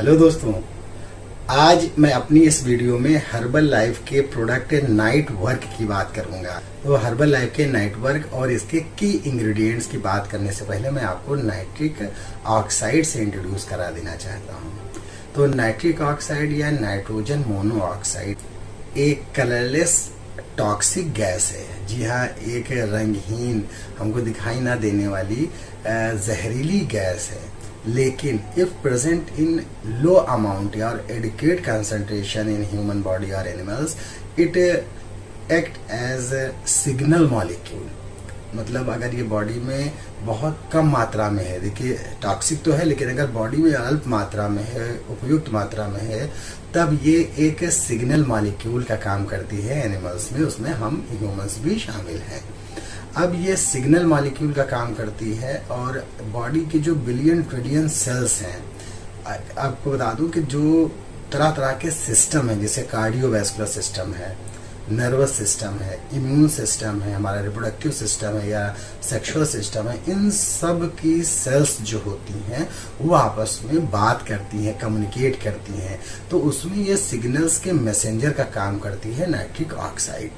Hello दोस्तों, आज मैं अपनी इस वीडियो में हर्बल लाइफ के प्रोडक्ट नाइट वर्क की बात करूंगा। तो हर्बल लाइफ के नाइट वर्क और इसके की इंग्रेडिएंट्स की बात करने से पहले मैं आपको नाइट्रिक ऑक्साइड से इंट्रोड्यूस करा देना चाहता हूं। तो नाइट्रिक ऑक्साइड या नाइट्रोजन मोनो ऑक्साइड एक कलरलेस टॉक्सिक गैस है। जी हाँ, एक रंगहीन, हमको दिखाई ना देने वाली जहरीली गैस है, लेकिन if present in low amount और adequate concentration in human body और animals, it act as signal molecule. मतलब अगर ये बॉडी में बहुत कम मात्रा में है, देखिए टॉक्सिक तो है, लेकिन अगर बॉडी में अल्प मात्रा में है, उपयुक्त मात्रा में है, तब ये एक सिग्नल मॉलिक्यूल का काम करती है एनिमल्स में, उसमें हम ह्यूमंस भी शामिल हैं। अब ये सिग्नल मॉलिक्यूल का काम करती है और बॉडी के जो बिलियन ट्रिलियन सेल्स हैं, आपको बता दूं कि जो तरह तरह के सिस्टम हैं, जैसे कार्डियोवैस्कुलर सिस्टम है, नर्वस सिस्टम है, इम्यून सिस्टम है, हमारा रिप्रोडक्टिव सिस्टम है या सेक्सुअल सिस्टम है, इन सब की सेल्स जो होती हैं वो आपस में बात करती हैं, कम्युनिकेट करती हैं। तो उसमें ये सिग्नल्स के मैसेंजर का काम करती है नाइट्रिक ऑक्साइड।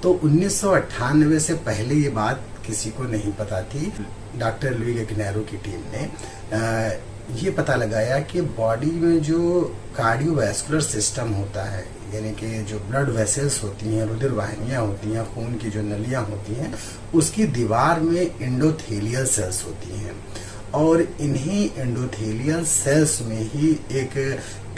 तो 1998 से पहले ये बात किसी को नहीं पता थी। डॉक्टर लुई गैग्नेरो की टीम ने ये पता लगाया कि बॉडी में जो कार्डियोवैस्कुलर सिस्टम होता है, यानी कि जो ब्लड वेसल्स होती हैं, रुधिर वाहिनियां होती हैं, खून की जो नलियां होती हैं, उसकी दीवार में एंडोथेलियल सेल्स होती हैं और इन्हीं एंडोथेलियल सेल्स में ही एक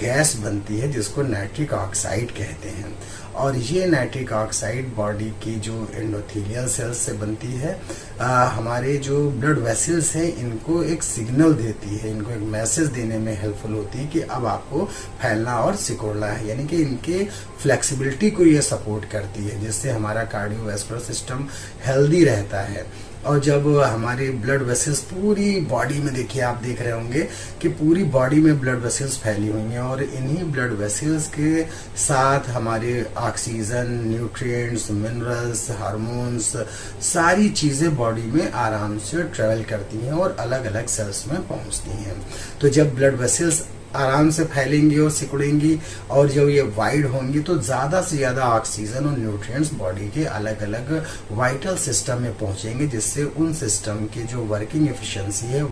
गैस बनती है जिसको नाइट्रिक ऑक्साइड कहते हैं। और ये नाइट्रिक ऑक्साइड बॉडी की जो एंडोथेलियल सेल्स से बनती है, हमारे जो ब्लड वेसल्स हैं इनको एक सिग्नल देती है, इनको एक मैसेज देने में हेल्पफुल होती है कि अब आपको फैलना और सिकुड़ना है, यानी कि इनके फ्लेक्सिबिलिटी को ये सपोर्ट करती है, जिससे हमारा कार्डियोवैस्कुलर सिस्टम हेल्दी रहता है। और जब हमारे ब्लड वेसल्स पूरी बॉडी में, देखिए आप देख रहे होंगे कि पूरी बॉडी में ब्लड वेसल्स फैली हुई हैं और इन्हीं ब्लड वेसल्स के साथ हमारे ऑक्सीजन, न्यूट्रिएंट्स, मिनरल्स, हार्मोन्स, सारी चीजें बॉडी में आराम से ट्रेवल करती हैं और अलग अलग सेल्स में पहुंचती हैं। तो जब ब्लड वेसल्स आराम से फैलेंगी और सिकुड़ेंगी और जब ये वाइड होंगी तो ज्यादा से ज्यादा ऑक्सीजन और न्यूट्रिएंट्स बॉडी के अलग अलग वाइटल सिस्टम में पहुंचेंगे, जिससे उन सिस्टम की जो वर्किंग एफिशिएंसी है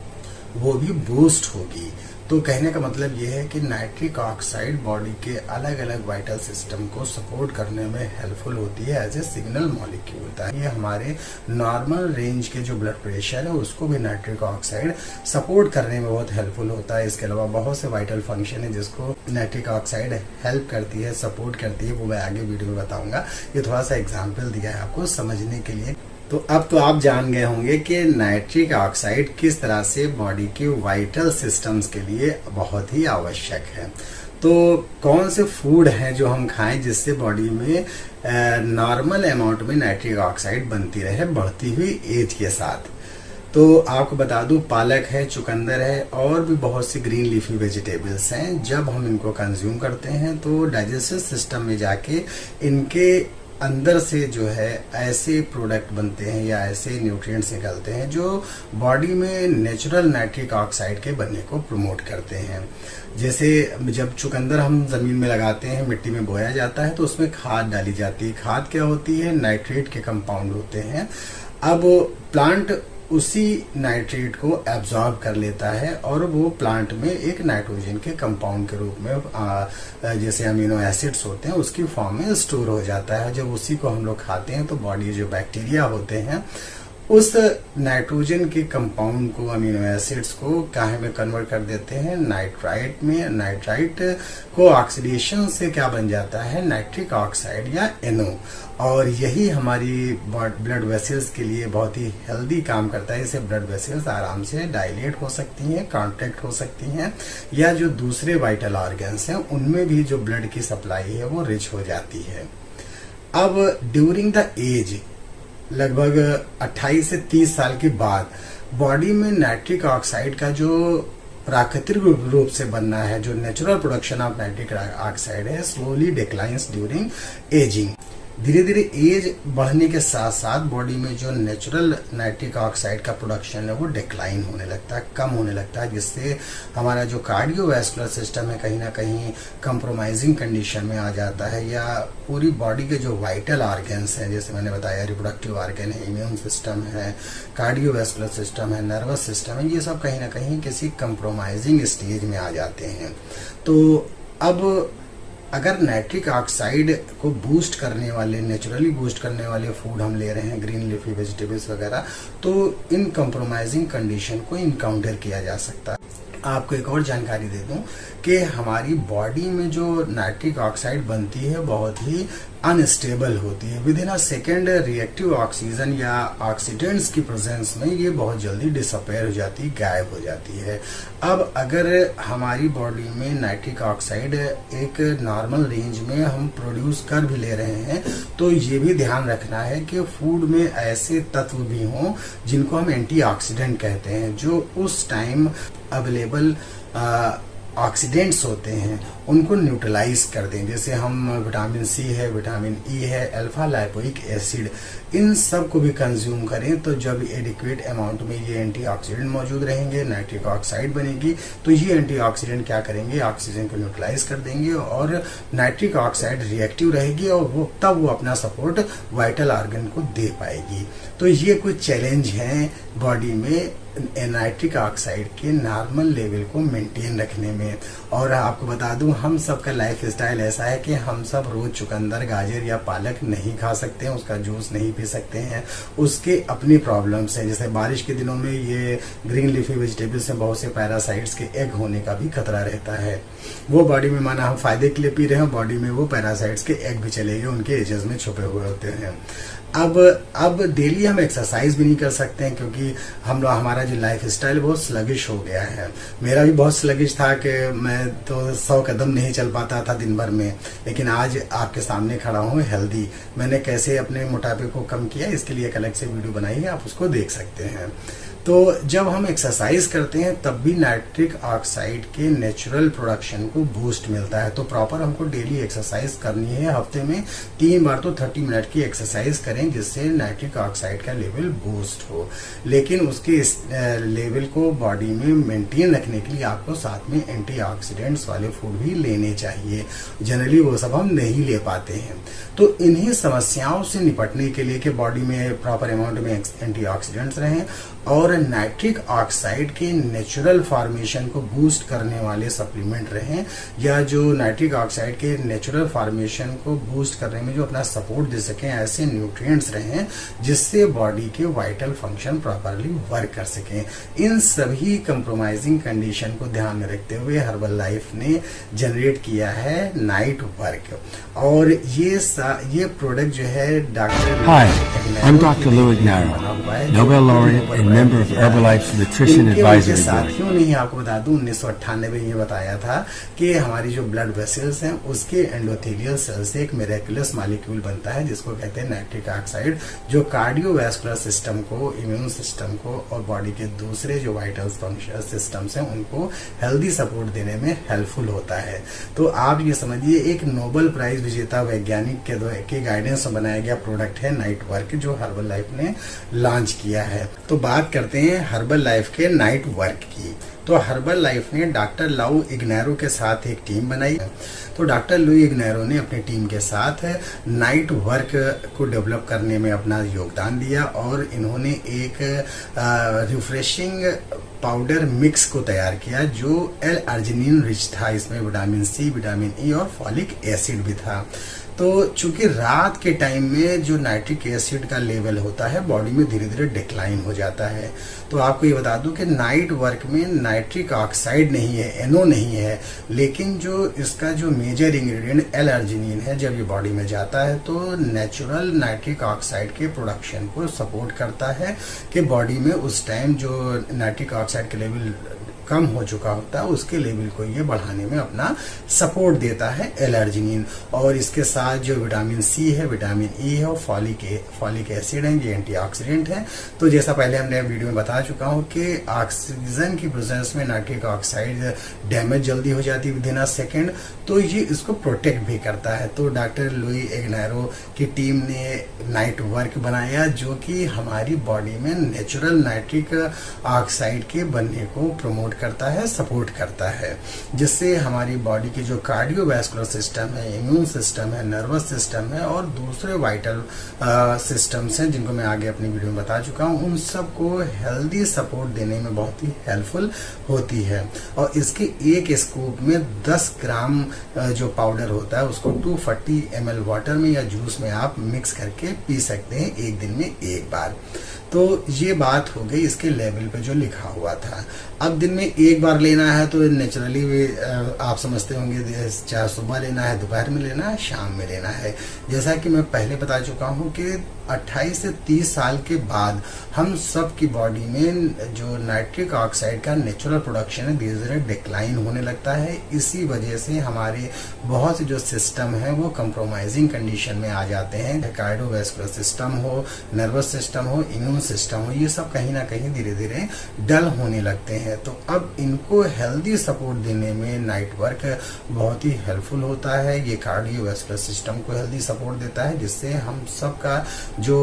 वो भी बूस्ट होगी। तो कहने का मतलब ये है कि नाइट्रिक ऑक्साइड बॉडी के अलग अलग वाइटल सिस्टम को सपोर्ट करने में हेल्पफुल होती है एज ए सिग्नल मॉलिक्यूल। ये हमारे नॉर्मल रेंज के जो ब्लड प्रेशर है उसको भी नाइट्रिक ऑक्साइड सपोर्ट करने में बहुत हेल्पफुल होता है। इसके अलावा बहुत से वाइटल फंक्शन है जिसको नाइट्रिक ऑक्साइड हेल्प करती है, सपोर्ट करती है, वो मैं आगे वीडियो में बताऊंगा। ये थोड़ा सा एग्जाम्पल दिया है आपको समझने के लिए। तो अब तो आप जान गए होंगे कि नाइट्रिक ऑक्साइड किस तरह से बॉडी के वाइटल सिस्टम्स के लिए बहुत ही आवश्यक है। तो कौन से फूड हैं जो हम खाएं जिससे बॉडी में नॉर्मल अमाउंट में नाइट्रिक ऑक्साइड बनती रहे बढ़ती हुई एज के साथ। तो आपको बता दूं, पालक है, चुकंदर है और भी बहुत सी ग्रीन लीफी वेजिटेबल्स हैं। जब हम इनको कंज्यूम करते हैं तो डाइजेस्टिव सिस्टम में जाके इनके अंदर से जो है ऐसे प्रोडक्ट बनते हैं या ऐसे न्यूट्रिएंट्स निकलते हैं जो बॉडी में नेचुरल नाइट्रिक ऑक्साइड के बनने को प्रमोट करते हैं। जैसे जब चुकंदर हम जमीन में लगाते हैं, मिट्टी में बोया जाता है, तो उसमें खाद डाली जाती है। खाद क्या होती है? नाइट्रेट के कंपाउंड होते हैं। अब प्लांट उसी नाइट्रेट को एब्जॉर्ब कर लेता है और वो प्लांट में एक नाइट्रोजन के कंपाउंड के रूप में, जैसे अमीनो एसिड्स होते हैं, उसकी फॉर्म में स्टोर हो जाता है। जब उसी को हम लोग खाते हैं तो बॉडी जो बैक्टीरिया होते हैं उस नाइट्रोजन के कंपाउंड को, अमीनो एसिड्स को काहे में कन्वर्ट कर देते हैं? नाइट्राइट में। नाइट्राइट को ऑक्सीडेशन से क्या बन जाता है? नाइट्रिक ऑक्साइड या NO। और यही हमारी ब्लड वेसल्स के लिए बहुत ही हेल्दी काम करता है। इससे ब्लड वेसल्स आराम से डायलेट हो सकती हैं, कॉन्ट्रैक्ट हो सकती हैं, या जो दूसरे वाइटल ऑर्गन्स हैं उनमें भी जो ब्लड की सप्लाई है वो रिच हो जाती है। अब ड्यूरिंग द एज, लगभग 28 से 30 साल के बाद बॉडी में नाइट्रिक ऑक्साइड का जो प्राकृतिक रूप से बनना है, जो natural production of nitric oxide है, स्लोली डिक्लाइंस ड्यूरिंग एजिंग। धीरे धीरे एज बढ़ने के साथ साथ बॉडी में जो नेचुरल नाइट्रिक ऑक्साइड का प्रोडक्शन है वो डिक्लाइन होने लगता है, कम होने लगता है, जिससे हमारा जो कार्डियोवैस्कुलर सिस्टम है कहीं ना कहीं कंप्रोमाइजिंग कंडीशन में आ जाता है, या पूरी बॉडी के जो वाइटल ऑर्गन्स हैं, जैसे मैंने बताया रिप्रोडक्टिव ऑर्गन है, इम्यून सिस्टम है, कार्डियोवैस्कुलर सिस्टम है, नर्वस सिस्टम है, ये सब कहीं ना कहीं किसी कंप्रोमाइजिंग स्टेज में आ जाते हैं। तो अब अगर नाइट्रिक ऑक्साइड को बूस्ट करने वाले, नेचुरली बूस्ट करने वाले फूड हम ले रहे हैं, ग्रीन लीफी वेजिटेबल्स वगैरह, तो इन कंप्रोमाइजिंग कंडीशन को इनकाउंटर किया जा सकता है। आपको एक और जानकारी दे दूं कि हमारी बॉडी में जो नाइट्रिक ऑक्साइड बनती है बहुत ही अनस्टेबल होती है। With in a second reactive oxygen या ऑक्सीडेंट्स की प्रेजेंस में ये बहुत जल्दी डिसअपेयर हो जाती है, गायब हो जाती है। अब अगर हमारी बॉडी में नाइट्रिक ऑक्साइड एक नॉर्मल रेंज में हम प्रोड्यूस कर भी ले रहे हैं, तो ये भी ध्यान रखना है कि फूड में ऐसे तत्व भी हों जिनको हम एंटीऑक्सीडेंट कहते हैं, जो उस टाइम अवेलेबल ऑक्सीडेंट्स होते हैं उनको न्यूट्रलाइज कर दें। जैसे हम विटामिन सी है, विटामिन ई है, अल्फा लाइपोइक एसिड, इन सब को भी कंज्यूम करें, तो जब एडिक्वेट अमाउंट में ये एंटीऑक्सीडेंट मौजूद रहेंगे, नाइट्रिक ऑक्साइड बनेगी, तो ये एंटीऑक्सीडेंट क्या करेंगे, ऑक्सीजन को न्यूट्रलाइज कर देंगे और नाइट्रिक ऑक्साइड रिएक्टिव रहेगी और वो तब वो अपना सपोर्ट वाइटल ऑर्गन को दे पाएगी। तो ये कुछ चैलेंज हैं बॉडी में नाइट्रिक ऑक्साइड के नॉर्मल लेवल को मेंटेन रखने में। और आपको बता दूं, हम सबका लाइफ स्टाइल ऐसा है कि हम सब रोज चुकंदर, गाजर या पालक नहीं खा सकते हैं, उसका जूस नहीं पी सकते हैं, उसके अपनी प्रॉब्लम्स हैं। जैसे बारिश के दिनों में ये ग्रीन लीफी वेजिटेबल्स में बहुत से पैरासाइट्स के एग होने का भी खतरा रहता है। वो बॉडी में, माना हम फायदे के लिए पी रहे हैं, बॉडी में वो पैरासाइट्स के एग भी चले गए, उनके एजेस में छुपे हुए होते हैं। अब डेली हम एक्सरसाइज भी नहीं कर सकते हैं, क्योंकि हमारा जो लाइफ स्टाइल बहुत स्लगिश हो गया है। मेरा भी बहुत स्लगिश था कि मैं तो 100 कदम नहीं चल पाता था दिन भर में, लेकिन आज आपके सामने खड़ा हूँ हेल्दी। मैंने कैसे अपने मोटापे को कम किया, इसके लिए एक अलग से वीडियो बनाई है, आप उसको देख सकते हैं। तो जब हम एक्सरसाइज करते हैं तब भी नाइट्रिक ऑक्साइड के नेचुरल प्रोडक्शन को बूस्ट मिलता है। तो प्रॉपर हमको डेली एक्सरसाइज करनी है, हफ्ते में 3 बार तो 30 मिनट की एक्सरसाइज करें, जिससे नाइट्रिक ऑक्साइड का लेवल बूस्ट हो। लेकिन उसके लेवल को बॉडी में मेंटेन रखने के लिए आपको साथ में एंटीऑक्सीडेंट्स वाले फूड भी लेने चाहिए। जनरली वो सब हम नहीं ले पाते हैं। तो इन्हीं समस्याओं से निपटने के लिए कि बॉडी में प्रॉपर अमाउंट में एंटीऑक्सीडेंट्स रहें और नाइट्रिक ऑक्साइड के नेचुरल फॉर्मेशन को बूस्ट करने वाले सप्लीमेंट रहें, या जो नाइट्रिक ऑक्साइड के नेचुरल फॉर्मेशन को बूस्ट करने में जो अपना सपोर्ट दे सकें, ऐसे न्यूट्रिएंट्स रहें जिससे बॉडी के वाइटल फंक्शन प्रॉपरली वर्क कर सकें। इन सभी कंप्रोमाइजिंग कंडीशन को ध्यान में रखते हुए हर्बल लाइफ ने जनरेट किया है नाइट वर्क। और ये प्रोडक्ट जो है doctor Lou Ignarro, Nobel laureate and member of Herbalife's Nutrition Advisory Board. साथियों ने आपको बता दूं 1998 ये बताया था कि हमारी जो ब्लड वेसल्स हैं उसके एंडोथेलियल सेल से एक मिरेकुलस मॉलिक्यूल बनता है जिसको कहते हैं नाइट्रिक ऑक्साइड, जो कार्डियोवैस्कुलर सिस्टम को, इम्यून सिस्टम को और बॉडी के दूसरे जो वाइटल फंक्शन सिस्टम्स हैं उनको हेल्दी सपोर्ट देने में हेल्पफुल होता है। तो आप ये समझिए एक नोबेल प्राइज विजेता वैज्ञानिक के गाइडेंस में बनाया गया प्रोडक्ट है नाइट वर्क, जो हर्बल लाइफ ने लॉन्च किया है। तो बात करते हैं हर्बल लाइफ के नाइट वर्क की। तो हर्बल लाइफ ने डॉक्टर लाउ इग्नारो के साथ एक टीम बनाई। तो डॉक्टर लू इग्नारो ने अपनी टीम के साथ नाइट वर्क को डेवलप करने में अपना योगदान दिया और इन्होंने एक रिफ्रेशिंग पाउडर मिक्स को तैयार किया जो L-अर्जिनिन रिच था। इसमें विटामिन सी, विटामिन ई और फॉलिक एसिड भी था। तो चूंकि रात के टाइम में जो नाइट्रिक एसिड का लेवल होता है बॉडी में धीरे धीरे डिक्लाइन हो जाता है। तो आपको ये बता दूं कि नाइट वर्क में नाइट्रिक ऑक्साइड नहीं है, एनो नहीं है, लेकिन जो इसका जो मेजर इंग्रेडिएंट L-अर्जिनिन है, जब ये बॉडी में जाता है तो नेचुरल नाइट्रिक ऑक्साइड के प्रोडक्शन को सपोर्ट करता है कि बॉडी में उस टाइम जो नाइट्रिक ऑक्साइड के लेवल कम हो चुका होता है उसके लेवल को ये बढ़ाने में अपना सपोर्ट देता है एलर्जिनिन। और इसके साथ जो विटामिन सी है, विटामिन ई है और फॉलिक एसिड है, ये एंटीऑक्सीडेंट है। तो जैसा पहले हमने वीडियो में बता चुका हूँ कि ऑक्सीजन की प्रेजेंस में नाइट्रिक ऑक्साइड डैमेज जल्दी हो जाती है विदिन अ सेकेंड, तो ये इसको प्रोटेक्ट भी करता है। तो डॉक्टर लुई इग्नारो की टीम ने नाइट वर्क बनाया जो कि हमारी बॉडी में नेचुरल नाइट्रिक ऑक्साइड के बनने को प्रमोट करता है, सपोर्ट करता है, जिससे हमारी बॉडी की जो कार्डियोवैस्कुलर सिस्टम है, इम्यून सिस्टम है, नर्वस सिस्टम है और दूसरे वाइटल सिस्टम्स हैं जिनको मैं आगे अपनी वीडियो में बता चुका हूँ, उन सबको हेल्दी सपोर्ट देने में बहुत ही हेल्पफुल होती है। और इसके एक स्कूप में 10 ग्राम जो पाउडर होता है उसको 240 ml वाटर में या जूस में आप मिक्स करके पी सकते हैं एक दिन में एक बार। तो ये बात हो गई इसके लेवल पे जो लिखा हुआ था। अब दिन में एक बार लेना है तो नेचुरली आप समझते होंगे चाहे सुबह लेना है, दोपहर में लेना है, शाम में लेना है। जैसा कि मैं पहले बता चुका हूँ कि 28 से 30 साल के बाद हम सब की बॉडी में जो नाइट्रिक ऑक्साइड का नेचुरल प्रोडक्शन है धीरे धीरे डिक्लाइन होने लगता है। इसी वजह से हमारे बहुत से जो सिस्टम है वो कंप्रोमाइजिंग कंडीशन में आ जाते हैं। कार्डियोवैस्कुलर सिस्टम हो, नर्वस सिस्टम हो, इम्यून सिस्टम हो, ये सब कहीं ना कहीं धीरे धीरे डल होने लगते हैं। तो अब इनको हेल्दी सपोर्ट देने में नाइट वर्क बहुत ही हेल्पफुल होता है। ये कार्डियोवैस्कुलर सिस्टम को हेल्दी सपोर्ट देता है जिससे हम सब का जो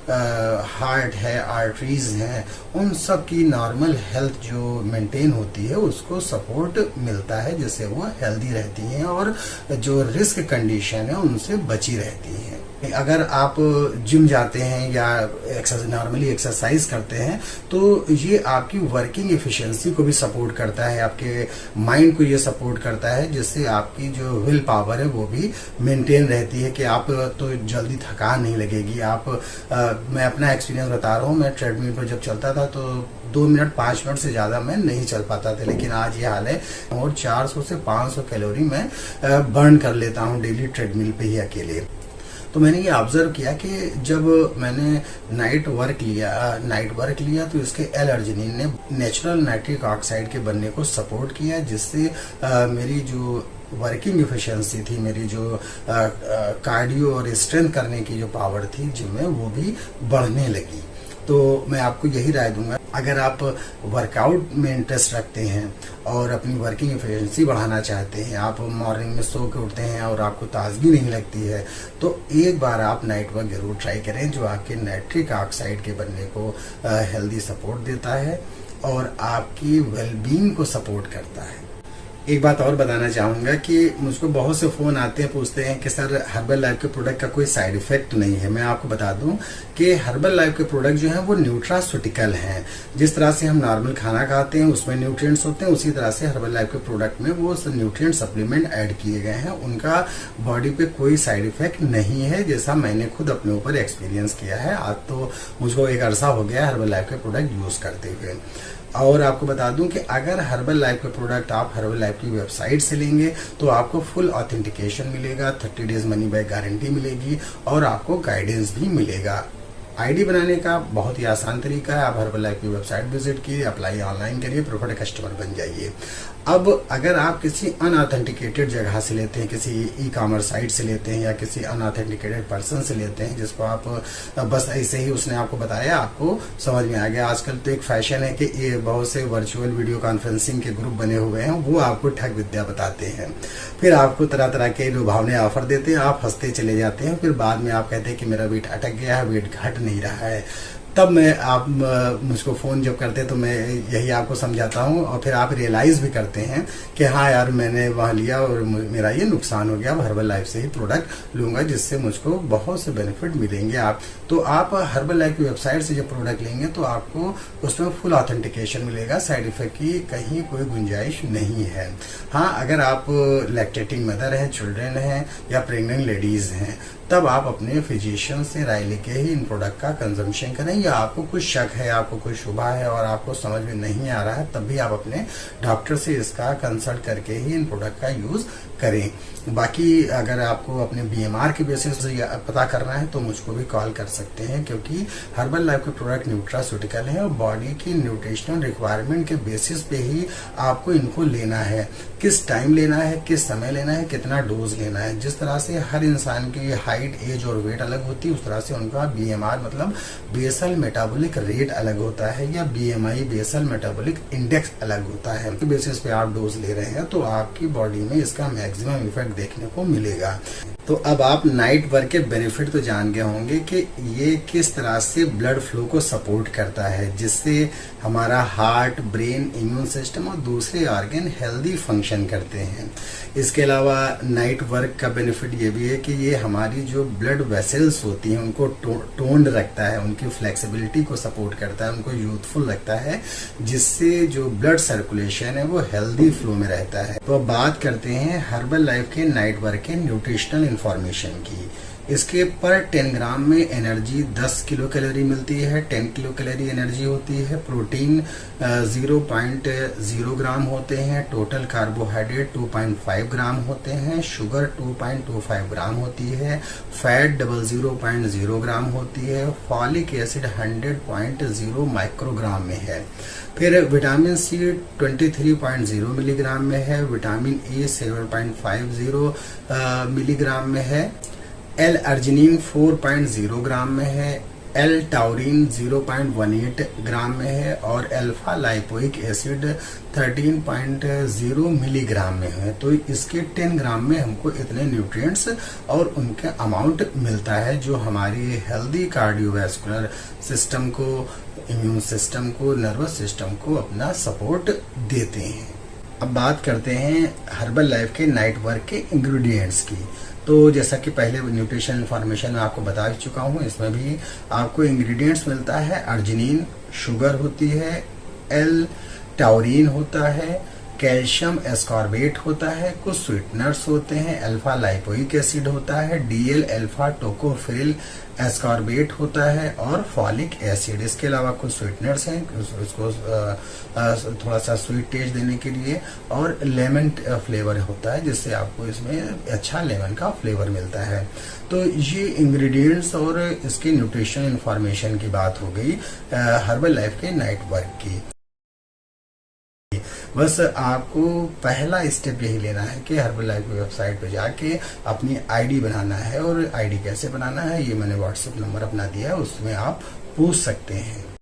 हार्ट है, आर्टरीज हैं, उन सब की नॉर्मल हेल्थ जो मेंटेन होती है उसको सपोर्ट मिलता है, जिससे वो हेल्दी रहती हैं और जो रिस्क कंडीशन है उनसे बची रहती हैं। अगर आप जिम जाते हैं या नॉर्मली एक्सरसाइज करते हैं तो ये आपकी वर्किंग एफिशिएंसी को भी सपोर्ट करता है, आपके माइंड को ये सपोर्ट करता है, जिससे आपकी जो विल पावर है वो भी मेंटेन रहती है कि आप तो जल्दी थकान नहीं लगेगी। मैं अपना एक्सपीरियंस बता रहा हूँ, मैं ट्रेडमिल पर जब चलता था तो 2 मिनट 5 मिनट से ज्यादा मैं नहीं चल पाता था, लेकिन आज ये हाल है और 400 से 500 कैलोरी मैं बर्न कर लेता हूँ डेली ट्रेडमिल पे ही अकेले। तो मैंने ये ऑब्जर्व किया कि जब मैंने नाइट वर्क लिया तो इसके एलर्जिनिन ने नेचुरल नाइट्रिक ऑक्साइड के बनने को सपोर्ट किया, जिससे मेरी जो वर्किंग एफिशिएंसी थी, मेरी जो कार्डियो और स्ट्रेंथ करने की जो पावर थी जिम में, वो भी बढ़ने लगी। तो मैं आपको यही राय दूंगा, अगर आप वर्कआउट में इंटरेस्ट रखते हैं और अपनी वर्किंग एफिशिएंसी बढ़ाना चाहते हैं, आप मॉर्निंग में सो के उठते हैं और आपको ताजगी नहीं लगती है, तो एक बार आप नाइट वर्क जरूर ट्राई करें जो आपके नाइट्रिक ऑक्साइड के बनने को हेल्दी सपोर्ट देता है और आपकी वेलबींग को सपोर्ट करता है। एक बात और बताना चाहूंगा कि मुझको बहुत से फोन आते हैं, पूछते हैं कि सर हर्बल लाइफ के प्रोडक्ट का कोई साइड इफेक्ट तो नहीं है। मैं आपको बता दूं कि हर्बल लाइफ के प्रोडक्ट जो हैं वो न्यूट्रास्यूटिकल हैं। जिस तरह से हम नॉर्मल खाना खाते हैं उसमें न्यूट्रिएंट्स होते हैं, उसी तरह से हर्बल लाइफ के प्रोडक्ट में वो न्यूट्रिएंट सप्लीमेंट ऐड किए गए हैं। उनका बॉडी पे कोई साइड इफेक्ट नहीं है, जैसा मैंने खुद अपने ऊपर एक्सपीरियंस किया है। आज तो मुझको एक अरसा हो गया हर्बल लाइफ के प्रोडक्ट यूज करते हुए। और आपको बता दूं कि अगर हर्बल लाइफ के प्रोडक्ट आप हर्बल लाइफ की वेबसाइट से लेंगे तो आपको फुल ऑथेंटिकेशन मिलेगा, 30 डेज मनी बैक गारंटी मिलेगी और आपको गाइडेंस भी मिलेगा। आईडी बनाने का बहुत ही आसान तरीका है, आप हर्बल लाइफ की वेबसाइट विजिट कीजिए, अप्लाई ऑनलाइन करिए, प्रोफिट कस्टमर बन जाइए। अब अगर आप किसी अनऑथेंटिकेटेड जगह से लेते हैं, किसी ई कॉमर्स साइट से लेते हैं या किसी अनऑथेंटिकेटेड पर्सन से लेते हैं जिसको आप बस ऐसे ही उसने आपको बताया, आपको समझ में आ गया। आजकल तो एक फैशन है कि ये बहुत से वर्चुअल वीडियो कॉन्फ्रेंसिंग के ग्रुप बने हुए हैं, वो आपको ठग विद्या बताते हैं, फिर आपको तरह तरह के लुभावने ऑफर देते हैं, आप हंसते चले जाते हैं, फिर बाद में आप कहते हैं कि मेरा वेट अटक गया है, वेट घट नहीं रहा है। तब आप मुझको फ़ोन जब करते हैं तो मैं यही आपको समझाता हूँ और फिर आप रियलाइज़ भी करते हैं कि हाँ यार मैंने वहाँ लिया और मेरा ये नुकसान हो गया, अब हर्बल लाइफ से ही प्रोडक्ट लूँगा जिससे मुझको बहुत से बेनिफिट मिलेंगे। आप हर्बल लाइफ की वेबसाइट से जब प्रोडक्ट लेंगे तो आपको उसमें फुल ऑथेंटिकेशन मिलेगा, साइड इफेक्ट की कहीं कोई गुंजाइश नहीं है। हाँ, अगर आप लैक्टेटिंग मदर हैं, चिल्ड्रेन हैं या प्रेग्नेंट लेडीज़ हैं, तब आप अपने फिजिशियन से राय लेके ही इन प्रोडक्ट का कंजम्पशन करें आपको कुछ शक है, आपको कोई शुबा है और आपको समझ में नहीं आ रहा है, तब भी आप अपने डॉक्टर से इसका कंसल्ट करके ही इन प्रोडक्ट का यूज करें। बाकी अगर आपको अपने बीएमआर के बेसिस पता करना है तो मुझको भी कॉल कर सकते हैं, क्योंकि हर्बल लाइफ के प्रोडक्ट न्यूट्रास्यूटिकल है और बॉडी की न्यूट्रिशनल रिक्वायरमेंट के बेसिस पे ही आपको इनको लेना है। किस टाइम लेना है, किस समय लेना है, कितना डोज लेना है। जिस तरह से हर इंसान की हाइट, एज और वेट अलग होती है, उस तरह से उनका बीएमआर मतलब बेसल मेटाबॉलिक रेट अलग होता है, या बीएमआई बेसल मेटाबॉलिक इंडेक्स अलग होता है। तो बेसिस पे आप डोज ले रहे हैं तो आपकी बॉडी में इसका मैक्सिमम इफेक्ट देखने को मिलेगा। तो अब आप नाइट वर्क के बेनिफिट तो जान गए होंगे कि ये किस तरह से ब्लड फ्लो को सपोर्ट करता है, जिससे हमारा हार्ट, ब्रेन, इम्यून सिस्टम और दूसरे ऑर्गन हेल्दी फंक्शन करते हैं। इसके अलावा नाइट वर्क का बेनिफिट ये भी है कि ये हमारी जो ब्लड वेसल्स होती हैं उनको टोन्ड रखता है, उनकी फ्लेक्सिबिलिटी को सपोर्ट करता है, उनको यूथफुल रखता है, जिससे जो ब्लड सर्कुलेशन है वो हेल्दी फ्लो में रहता है। तो अब बात करते हैं हर्बल लाइफ के नाइट वर्क के न्यूट्रिशनल इंफॉर्मेशन की। इसके पर 10 ग्राम में एनर्जी 10 किलो कैलोरी मिलती है, 10 किलो कैलोरी एनर्जी होती है। प्रोटीन 0.0 ग्राम होते हैं, टोटल कार्बोहाइड्रेट 2.5 ग्राम होते हैं, शुगर 2.25 ग्राम होती है, फैट 0.0 ग्राम होती है, फॉलिक एसिड 100.0 माइक्रोग्राम में है। फिर विटामिन सी 23.0 मिलीग्राम में है, विटामिन ए 7.50 मिलीग्राम में है, एल अर्जिनिन 4.0 ग्राम में है, एल टाउरिन 0.18 ग्राम में है और अल्फा लाइपोइक एसिड 13.0 मिलीग्राम में है। तो इसके 10 ग्राम में हमको इतने न्यूट्रिएंट्स और उनका अमाउंट मिलता है, जो हमारी हेल्दी कार्डियोवैस्कुलर सिस्टम को, इम्यून सिस्टम को, नर्वस सिस्टम को अपना सपोर्ट देते हैं। अब बात करते हैं हर्बल लाइफ के नाइट वर्क के इंग्रेडिएंट्स की। तो जैसा कि पहले न्यूट्रिशन इन्फॉर्मेशन में आपको बता चुका हूँ, इसमें भी आपको इंग्रेडिएंट्स मिलता है। अर्जिनिन शुगर होती है, एल टाउरिन होता है, कैल्शियम एस्कॉर्बेट होता है, कुछ स्वीटनर्स होते हैं, अल्फा लाइपोइक एसिड होता है, डीएल अल्फा टोकोफेरिल एस्कॉर्बेट होता है और फॉलिक एसिड। इसके अलावा कुछ स्वीटनर्स हैं, उसको थोड़ा सा स्वीट टेस्ट देने के लिए, और लेमन फ्लेवर होता है, जिससे आपको इसमें अच्छा लेमन का फ्लेवर मिलता है। तो ये इंग्रेडिएंट्स और इसकी न्यूट्रिशन इंफॉर्मेशन की बात हो गई हर्बल लाइफ के नाइट वर्क की। बस आपको पहला स्टेप यही लेना है कि हर्बल लाइफ की वेबसाइट पे जाके अपनी आईडी बनाना है, और आईडी कैसे बनाना है ये मैंने व्हाट्सएप नंबर अपना दिया है, उसमें आप पूछ सकते हैं।